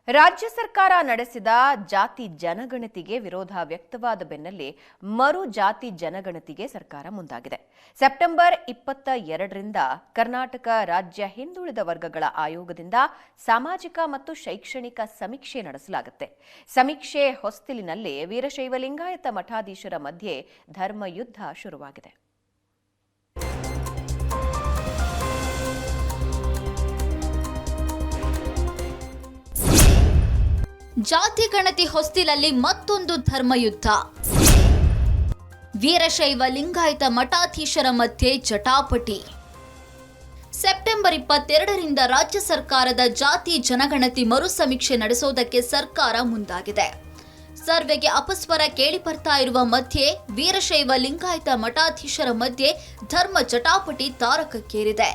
ರಾಜ್ಯ ಸರ್ಕಾರ ನಡೆಸಿದ ಜಾತಿ ಜನಗಣತಿಗೆ ವಿರೋಧ ವ್ಯಕ್ತವಾದ ಬೆನ್ನಲ್ಲೇ ಮರು ಜಾತಿ ಜನಗಣತಿಗೆ ಸರ್ಕಾರ ಮುಂದಾಗಿದೆ. ಸೆಪ್ಟೆಂಬರ್ 22ರಿಂದ ಕರ್ನಾಟಕ ರಾಜ್ಯ ಹಿಂದುಳಿದ ವರ್ಗಗಳ ಆಯೋಗದಿಂದ ಸಾಮಾಜಿಕ ಮತ್ತು ಶೈಕ್ಷಣಿಕ ಸಮೀಕ್ಷೆ ನಡೆಸಲಾಗುತ್ತೆ. ಸಮೀಕ್ಷೆ ಹೊಸ್ತಿಲಿನಲ್ಲೇ ವೀರಶೈವ ಲಿಂಗಾಯತ ಮಠಾಧೀಶರ ಮಧ್ಯೆ ಧರ್ಮಯುದ್ಧ ಶುರುವಾಗಿದೆ. ಜಾತಿ ಗಣತಿ ಹೊಸ್ತಿಲಲ್ಲಿ ಮತ್ತೊಂದು ಧರ್ಮಯುದ್ಧ. ವೀರಶೈವ ಲಿಂಗಾಯತ ಮಠಾಧೀಶರ ಮಧ್ಯೆ ಜಟಾಪಟಿ. ಸೆಪ್ಟೆಂಬರ್ 22ರಿಂದ ರಾಜ್ಯ ಸರ್ಕಾರದ ಜಾತಿ ಜನಗಣತಿ ಮರು ಸಮೀಕ್ಷೆ ನಡೆಸೋದಕ್ಕೆ ಸರ್ಕಾರ ಮುಂದಾಗಿದೆ. ಸರ್ವೆಗೆ ಅಪಸ್ವರ ಕೇಳಿ ಬರ್ತಾ ಇರುವ ಮಧ್ಯೆ ವೀರಶೈವ ಲಿಂಗಾಯತ ಮಠಾಧೀಶರ ಮಧ್ಯೆ ಧರ್ಮ ಜಟಾಪಟಿ ತಾರಕಕ್ಕೇರಿದೆ.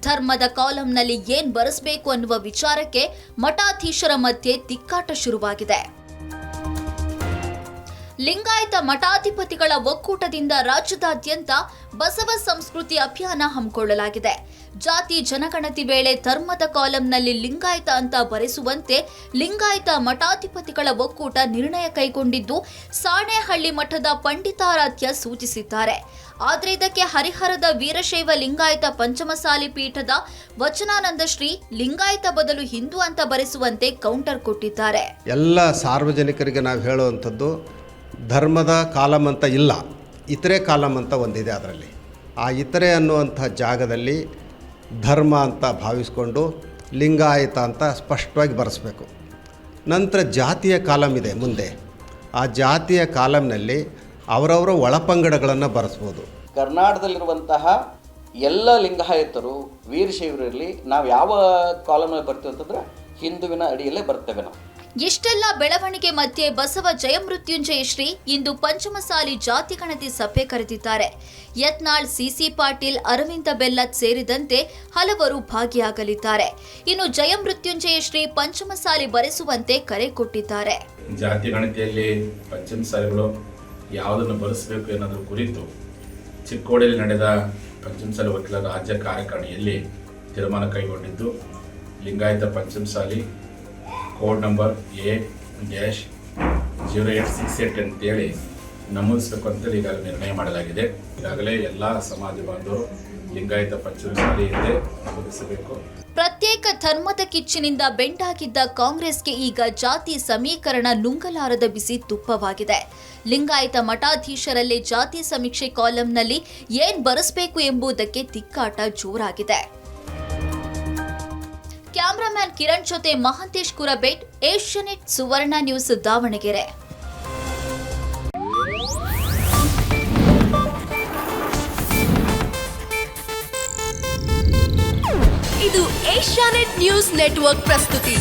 ಧರ್ಮದ ಕಾಲಂನಲ್ಲಿ ಏನ್ ಬರೆಸಬೇಕು ಅನ್ನುವ ವಿಚಾರಕ್ಕೆ ಮಠಾಧೀಶರ ಮಧ್ಯೆ ತಿಕ್ಕಾಟ ಶುರುವಾಗಿದೆ. ಲಿಂಗಾಯತ ಮಠಾಧಿಪತಿಗಳ ಒಕ್ಕೂಟದಿಂದ ರಾಜ್ಯದಾದ್ಯಂತ ಬಸವ ಸಂಸ್ಕೃತಿ ಅಭಿಯಾನ ಹಮ್ಮಿಕೊಳ್ಳಲಾಗಿದೆ. ಜಾತಿ ಜನಗಣತಿ ವೇಳೆ ಧರ್ಮದ ಕಾಲಂನಲ್ಲಿ ಲಿಂಗಾಯತ ಅಂತ ಬರೆಸುವಂತೆ ಲಿಂಗಾಯತ ಮಠಾಧಿಪತಿಗಳ ಒಕ್ಕೂಟ ನಿರ್ಣಯ ಕೈಗೊಂಡಿದ್ದು ಸಾಣೇಹಳ್ಳಿ ಮಠದ ಪಂಡಿತಾರಾಧ್ಯ ಸೂಚಿಸಿದ್ದಾರೆ. ಆದರೆ ಇದಕ್ಕೆ ಹರಿಹರದ ವೀರಶೈವ ಲಿಂಗಾಯತ ಪಂಚಮಸಾಲಿ ಪೀಠದ ವಚನಾನಂದ ಶ್ರೀ ಲಿಂಗಾಯತ ಬದಲು ಹಿಂದೂ ಅಂತ ಬರೆಸುವಂತೆ ಕೌಂಟರ್ ಕೊಟ್ಟಿದ್ದಾರೆ. ಎಲ್ಲ ಸಾರ್ವಜನಿಕರಿಗೆ ನಾವು ಹೇಳುವಂಥದ್ದು ಧರ್ಮದ ಕಾಲಂ ಅಂತ ಇಲ್ಲ, ಇತರೆ ಕಾಲಂ ಅಂತ ಒಂದಿದೆ. ಅದರಲ್ಲಿ ಆ ಇತರೆ ಅನ್ನುವಂಥ ಜಾಗದಲ್ಲಿ ಧರ್ಮ ಅಂತ ಭಾವಿಸ್ಕೊಂಡು ಲಿಂಗಾಯತ ಅಂತ ಸ್ಪಷ್ಟವಾಗಿ ಬರೆಸಬೇಕು. ನಂತರ ಜಾತಿಯ ಕಾಲಂ ಇದೆ ಮುಂದೆ. ಆ ಜಾತಿಯ ಕಾಲಂನಲ್ಲಿ ಅವರವರ ಒಳಪಂಗಡಗಳನ್ನು ಬರೆಸ್ಬೋದು. ಕರ್ನಾಟಕದಲ್ಲಿರುವಂತಹ ಎಲ್ಲ ಲಿಂಗಾಯತರು ವೀರಶೈವರಲ್ಲಿ ನಾವು ಯಾವ ಕಾಲಂನಲ್ಲಿ ಬರ್ತೀವಿ ಅಂತಂದ್ರೆ ಹಿಂದುವಿನ ಅಡಿಯಲ್ಲೇ ಬರ್ತೇವೆ ನಾವು. ಇಷ್ಟೆಲ್ಲ ಬೆಳವಣಿಗೆ ಮಧ್ಯೆ ಬಸವ ಜಯಮೃತ್ಯುಂಜಯ ಶ್ರೀ ಇಂದು ಪಂಚಮಸಾಲಿ ಜಾತಿ ಗಣತಿ ಸಭೆ ಕರೆದಿದ್ದಾರೆ. ಯತ್ನಾಳ್, ಸಿಸಿ ಪಾಟೀಲ್, ಅರವಿಂದ ಬೆಲ್ಲತ್ ಸೇರಿದಂತೆ ಹಲವರು ಭಾಗಿಯಾಗಲಿದ್ದಾರೆ. ಇನ್ನು ಜಯಮೃತ್ಯುಂಜಯ ಶ್ರೀ ಪಂಚಮಸಾಲಿ ಬರೆಸುವಂತೆ ಕರೆ ಕೊಟ್ಟಿದ್ದಾರೆ. ಜಾತಿ ಗಣತಿಯಲ್ಲಿ ಪಂಚಮಸಾಲಿಗಳು ಯಾವುದನ್ನು ಬರೆಸಬೇಕು ಎನ್ನುವುದರ ಕುರಿತು ಚಿಕ್ಕೋಡಿಯಲ್ಲಿ ನಡೆದ ಪಂಚಮಸಾಲಿ ವಕೀಲರ ರಾಜ್ಯ ಕಾರ್ಯಕಾರಿಣಿಯಲ್ಲಿ ತೀರ್ಮಾನ ಕೈಗೊಂಡಿದ್ದು, Lingayat Panchamasali code number A-0868 ಅಂತೇಳಿ ನಮೂದಿಸಬೇಕು ಅಂತೇಳಿ ಈಗಾಗಲೇ ನಿರ್ಣಯ ಮಾಡಲಾಗಿದೆ. ಈಗಾಗಲೇ ಎಲ್ಲ ಸಮಾಜ ಬಾಂಧವರು ಲಿಂಗಾಯತ ಪಂಚಮಸಾಲಿ ಎಂದೇ ನಮೂದಿಸಬೇಕು. ಪ್ರತ್ಯೇಕ ಧರ್ಮದ ಕಿಚ್ಚಿನಿಂದ ಬೆಂಡಾಗಿದ್ದ ಕಾಂಗ್ರೆಸ್ಗೆ ಈಗ ಜಾತಿ ಸಮೀಕರಣ ನುಂಗಲಾರದ ಬಿಸಿ ತುಪ್ಪವಾಗಿದೆ. ಲಿಂಗಾಯತ ಮಠಾಧೀಶರಲ್ಲೇ ಜಾತಿ ಸಮೀಕ್ಷೆ ಕಾಲಂನಲ್ಲಿ ಏನ್ ಬರೆಸಬೇಕು ಎಂಬುದಕ್ಕೆ ತಿಕ್ಕಾಟ ಜೋರಾಗಿದೆ. ಕ್ಯಾಮರಾಮ್ಯಾನ್ ಕಿರಣ್ ಜೊತೆ ಮಹಾಂತೇಶ್ ಕುರಬೇಟ್, ಏಷ್ಯಾನೆಟ್ ಸುವರ್ಣ ನ್ಯೂಸ್, ದಾವಣಗೆರೆ. ಇದು ಏಷ್ಯಾನೆಟ್ ನ್ಯೂಸ್ ನೆಟ್ವರ್ಕ್ ಪ್ರಸ್ತುತಿ.